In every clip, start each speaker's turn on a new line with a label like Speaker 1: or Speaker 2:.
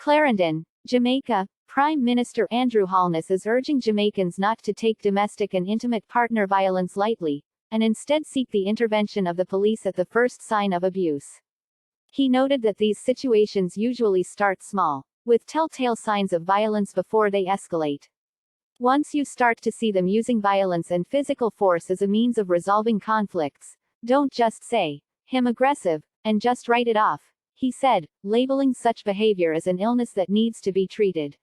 Speaker 1: Clarendon, Jamaica, Prime Minister Andrew Holness is urging Jamaicans not to take domestic and intimate partner violence lightly, and instead seek the intervention of the police at the first sign of abuse. He noted that these situations usually start small, with telltale signs of violence before they escalate. Once you start to see them using violence and physical force as a means of resolving conflicts, don't just say, "him aggressive," and just write it off, he said, labeling such behavior as an illness that needs to be treated.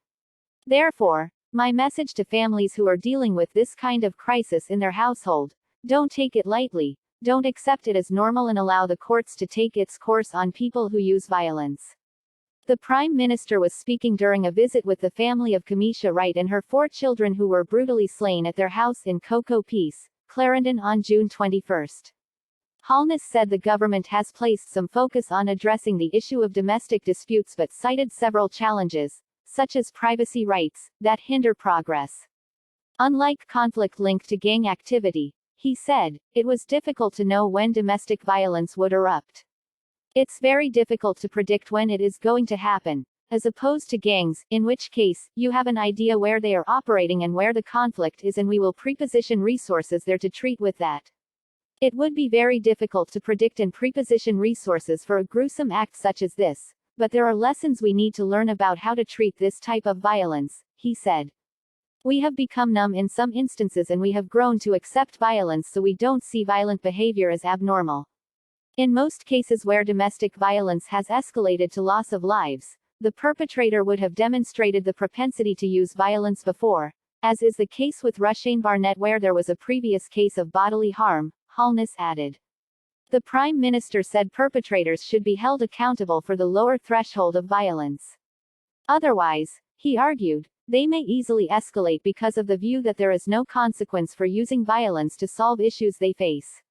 Speaker 1: Therefore, my message to families who are dealing with this kind of crisis in their household: don't take it lightly, don't accept it as normal, and allow the courts to take its course on people who use violence. The Prime Minister was speaking during a visit with the family of Kimesha Wright and her 4 children who were brutally slain at their house in Cocoa Peace, Clarendon on June 21. Holness said the government has placed some focus on addressing the issue of domestic disputes but cited several challenges, such as privacy rights, that hinder progress. Unlike conflict linked to gang activity, he said, it was difficult to know when domestic violence would erupt. It's very difficult to predict when it is going to happen, as opposed to gangs, in which case, you have an idea where they are operating and where the conflict is, and we will preposition resources there to treat with that. It would be very difficult to predict and preposition resources for a gruesome act such as this, but there are lessons we need to learn about how to treat this type of violence, he said. We have become numb in some instances and we have grown to accept violence, so we don't see violent behavior as abnormal. In most cases where domestic violence has escalated to loss of lives, the perpetrator would have demonstrated the propensity to use violence before, as is the case with Rushane Barnett where there was a previous case of bodily harm, Holness added. The Prime Minister said perpetrators should be held accountable for the lower threshold of violence. Otherwise, he argued, they may easily escalate because of the view that there is no consequence for using violence to solve issues they face.